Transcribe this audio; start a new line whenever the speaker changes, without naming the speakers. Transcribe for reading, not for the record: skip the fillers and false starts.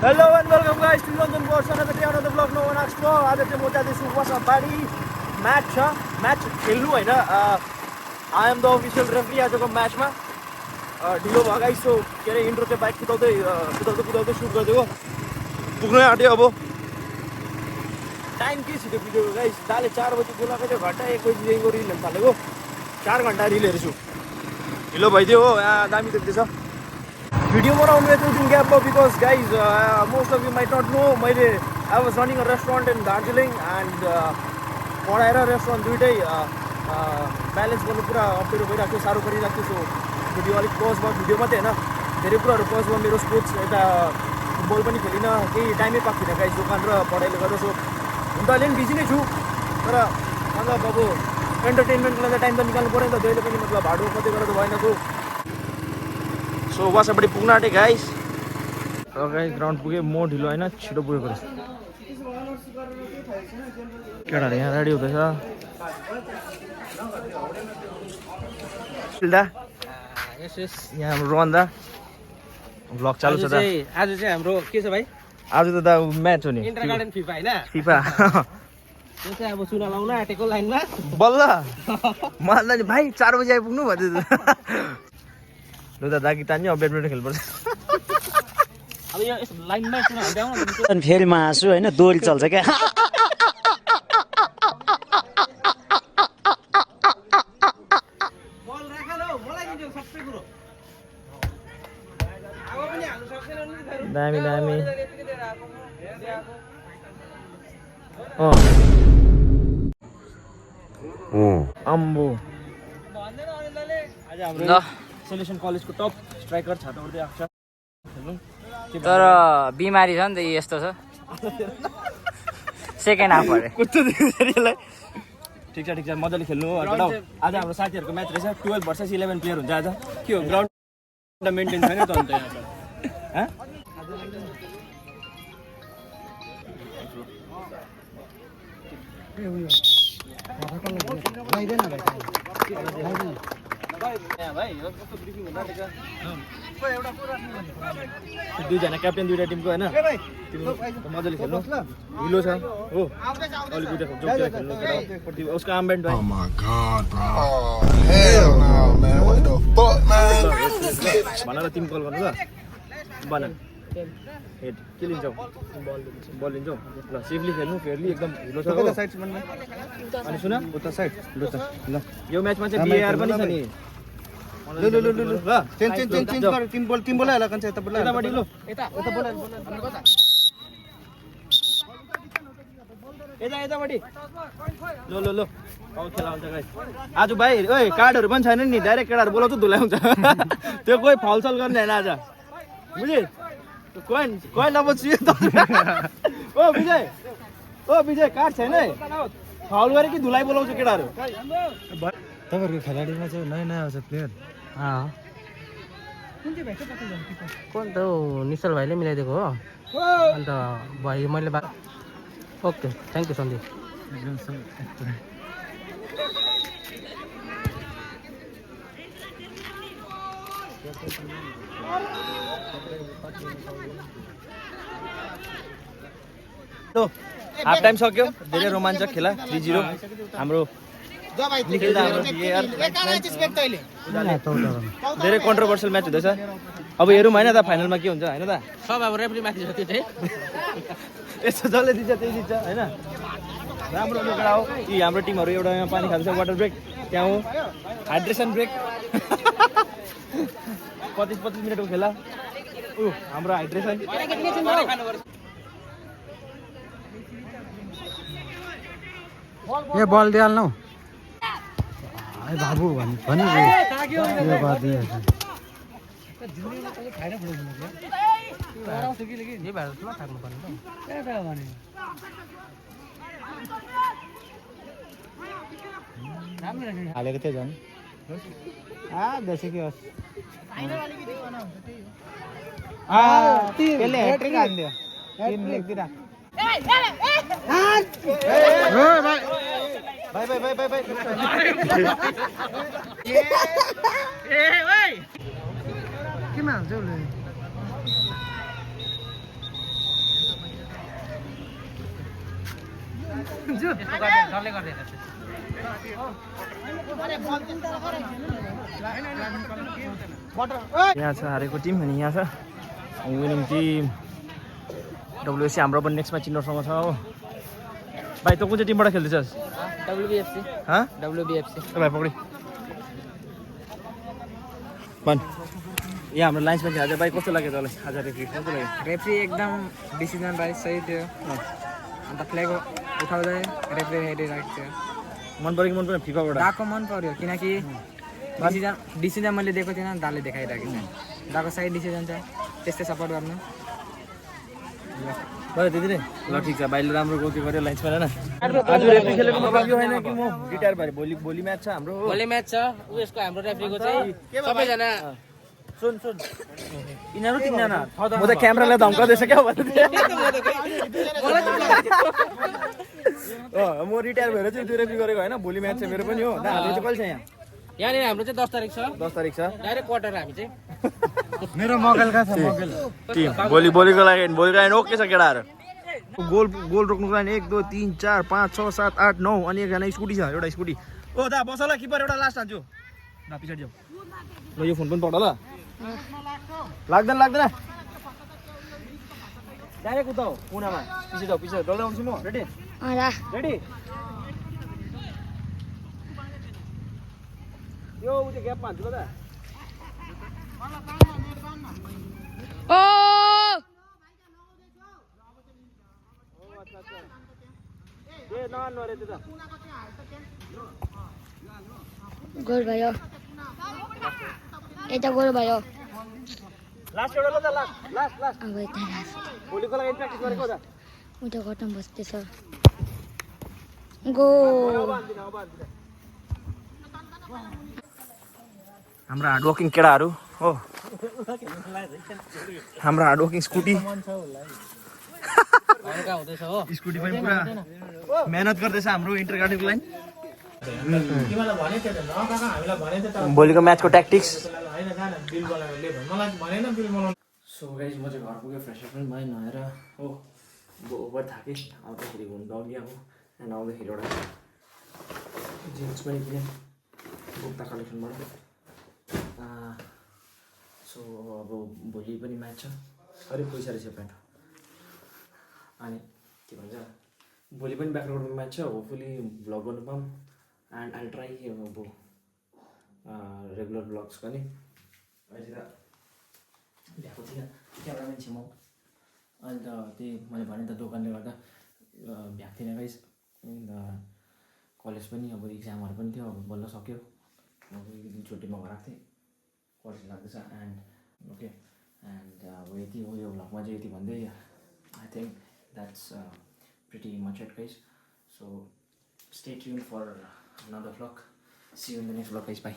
Hello and welcome guys to London Boss another day another vlog no one asked for आज चाहिँ म जाँदैछु Wasabari match छ match खेल्नु हैन I am the official referee आजको म्याचमा ढिलो भयो गाइस सो के अरे इन्ट्रो चाहिँ बाइक कुदाउँदै सुट गरिदिएको पुग्नै आँट्यो अब टाइम के छिटो भिडियो गाइस दाले 4 बजे बोलाएको थियो घन्टा 1 बजीदेखिको रिल हेर्नु थालेको 4 घन्टा रिल हेर्छु ढिलो भइदियो हो यहाँ दामी देख्दैछ भिडियो बनाउनु यत्रो दिन ग्याप भयो because guys most of you might not know मैले I was running a restaurant in Darjeeling and पढाएर रेस्टुरेन्ट दुइटै ब्यालेन्स गर्नु पुरा अप्ठ्यारो भइरहेको थियो साह्रो परिरहेको थियो सो भिडियो अलिक पज भयो भिडियो मात्रै होइन धेरै कुराहरू पज भयो मेरो स्पोर्ट्स यता फुटबल पनि खेलिनँ केही टाइमै पाएको थिइनँ गाइज दोकान र पढाइले गर्दा सो हुन त अहिले पनि बिजी नै छु तर मतलब अब एन्टरटेनमेन्टको लागि टाइम त निकाल्नु पऱ्यो नि त जहिले पनि मतलब भाडो मात्रै गरेर त भएन सो वासाबाडी पुग्न आँटे गाइस गाइस ग्राउन्ड पुगेँ म ढिलो होइन छिटो पुगेको रहेछ केटाहरू यहाँ रेडी हुँदैछ यहाँ हाम्रो रोहन दा भ्लग चालु छ दा
आज चाहिँ हाम्रो के छ भाइ
आज त दा म्याच हो नि
इन्टर गार्डन फिफा हैन
फिफा
त्यो चाहिँ अब चुना लाउन आँटेको लाइनमा
बल्ल मलाई नि भाइ 4 बजे आइपुग्नु भन्दै लु त दागी तान्यो अब ब्याडमिन्टन खेल्नुपर्छ
अब यो लाइनमा चुना हाल्दै आउन
अनि फेरिमा हाँसु होइन दोरी चल्छ क्या
बल राख ल मलाई दिन्छु सबै कुरो अब पनि हाल्नु सक्दैन नि
दामी दामी अम्बो आज हाम्रो सेलेक्सन कलेजको टप स्ट्राइकर छाता उड्दै आएको छ हेर्नु
तर बिमारी छ नि त यस्तो छ सेकेन्ड हाफ अरे
कुच्चो देख्दैलाई ठिक छ मजाले खेल्नु हो आज हाम्रो साथीहरूको म्याच रहेछ 12 भर्सेस 11 प्लेयर हुन्छ आज के हो ग्राउन्ड मेन्टेन छैन त अन्त यहाँ दुईजना क्याप्टेन दुईटा टिमको होइन मजाले खेल्नु ढिलो छ हो अलिक दुईटा खेल्नु उसको आर्मब्यान्ड भाइ भनेर टिम कल गर्नु ल बना हेड के लिन्छौ बल लिन्छौ ल सेफली खेल्नु फेयरली एकदम ढिलो छ अनि सुन उता साइड ल त ल यो म्याचमा चाहिँ बिआर पनि छ नि ल चेन्ज गर टिम बोला होला कन्छ यता बोला यताबाट ल यता बोला यताबाट ल अब खेला हुन्छ गाइस आज भाइ ओइ कार्डहरु पनि छैन नि डाइरेक्ट केटाहरु बोलाउँछ धुलाइ हुन्छ त्यो कोही फलसल गर्ने हैन आज बुझे कोइन नबचियो त ओ विजय कार्ड छैन है फाउल गरे कि धुलाइ बोलाउँछ केटाहरु
तपाईहरुको खेलाडीमा चाहिँ नयाँ आउँछ प्लेयर
कोन त निश्चल भाइले मिलाइदिएको हो अन्त भाइ मैले okay thank you Sandeep
half time सक्यो धेरै रोमाञ्चक खेला 3-0 हाम्रो धेरै कन्ट्रोभर्सियल म्याच हुँदैछ अब हेरौँ होइन त फाइनलमा के हुन्छ होइन त
सब अब रेफ्री माथि छ त्यो चाहिँ
यस्तो जसले दिन्छ त्यही जित्छ होइन राम्रो केटा हो यी हाम्रो टिमहरू एउटा यहाँ पानी खान्छ वाटर ब्रेक त्यहाँ हो हाइड्रेसन ब्रेक 25 मिनटको खेला हाम्रो हाइड्रेसन
ए बल दिइहाल्नु है बाबु भन्नु यो गरिदिए हालेको थियो झन् देशी के होस् त्यसले ह्याट्रिक हान्दियो 3 लेख्दिरा भाइ केमा हाल्छ उसले
यस्तो गर्ने डरले गर्दैन
यहाँ छ हारेको टिम अनि यहाँ छ विनिङ टिम डब्लुएससी हाम्रो पनि नेक्स्ट म्याच चिन्डरसँग छ हो भाइ तँ कुन चाहिँ टिमबाट खेल्दैछस्
WBFC
हाँ
WBFC
भाइ पक्री भन् यहाँ हाम्रो लाइन्स पनि आज भाइ कस्तो लाग्यो तँलाई आज रेफ्री कस्तो लाग्यो
रेफ्री एकदम डिसिजन राइट सही थियो अन्त फ्ल्याग उठाउँदै रेफ्री हेरिरहेको थियो
मन पऱ्यो कि मन पऱ्यो फिफाबाट
दाको मन पर्यो किनकि डिसिजन मैले दिएको थिइनँ दाले देखाइरहेको छ दाको सही डिसिजन छ त्यस्तै सपोर्ट गर्नु
भयो त्यति नै ल ठिक छ भाइले राम्रो गोल गर्यो लाइन्समा होइन आज रेफ्री खेलेको मतलब यो होइन कि म रिटायर भएँ भोलि म्याच छ हाम्रो हो
भोलि म्याच छ उयसको हाम्रो रेफ्रीको चाहिँ सबैजना
सुन यिनीहरू तिनजना म त क्यामेरालाई धम्काउँदैछ क्या म रिटायर भएर चाहिँ त्यो रेफ्री गरेको होइन भोलि म्याच छ मेरो पनि हो हाम्रो चाहिँ कहिले छ यहाँ
यहाँनिर हाम्रो चाहिँ 10 तारिक छ
10 तारिक छ
डाइरेक्ट क्वार्टर हामी चाहिँ
मेरो मगलका छ मगल
टिम भोलिको लागि ओके छ केटाहरू गोल रोक्नुको लागि 1 2 3 4 5 6 7 8 9 अनि एकजना स्कुटी छ एउटा स्कुटी ओ दा बस ल किपर एउटा लास्ट हान्छु ल पछाडि जाऊ ल यो फोन पनि पक्ड ल लाग्दैन डाइरेक्ट उता हो कुनामा पछि जाऊ पछि डल्लै आउँछु म रेडी रेडी यो उते ग्यापमा हान्छु ल दा
गोल भयो यता गोल भयो
लास्ट एउटा ल दा लास्ट
अब यता लास्ट
भोलिको लागि प्र्याक्टिस गरेको दा
उता घटम बस्दैछ गोल
हाम्रो हार्डवर्किङ केटाहरू हो हाम्रो हार्डवर्किङ स्कुटी
हल्का हुँदैछ हो
स्कुटी पनि पुरा मेहनत गर्दैछ हाम्रो इन्टर गार्डनको लाइन
तिमीलाई भने थियो त न काका हामीलाई भने थियो त
भोलिको म्याचको ट्याक्टिक्स
हैन जान बिल बनाएर ले मलाई भनेन बिल बनाउनु
सो गाइस म चाहिँ घर पुगेँ फ्रेस पनि भएँ नुहाएर हो ओभर थाकेँ आउँदाखेरि घुम्नु डग्यो अब एन्ड आउँदाखेरि एउटा जिन्स पनि किनेँ गुप्ता कलेक्सनबाट सो अब भोलि पनि म्याच छ अलिक पैसा रहेछ प्यान्ट अनि के भन्छ भोलि पनि ब्याकग्राउन्डमा म्याच छ होपफुली भ्लग गर्नु पाऊँ एन्ड आई ट्राई अब रेगुलर भ्लग्स पनि अहिले त भ्याएको थिइनँ क्यामेराम्यान छु म अहिले त त्यही मैले भने त दोकानले गर्दा भ्याएको थिइनँ गाइस अन्त कलेज पनि अब इक्जामहरू पनि थियो अब बल्ल सक्यो अब एक दिन छुट्टीमा घर आएको थिएँ कलेज लाग्दैछ एन्ड ओके एन्ड अब यति हो यो भ्लगमा चाहिँ यति भन्दै I think that's pretty much it guys so stay tune for another vlog. See you in the next vlog guys, bye.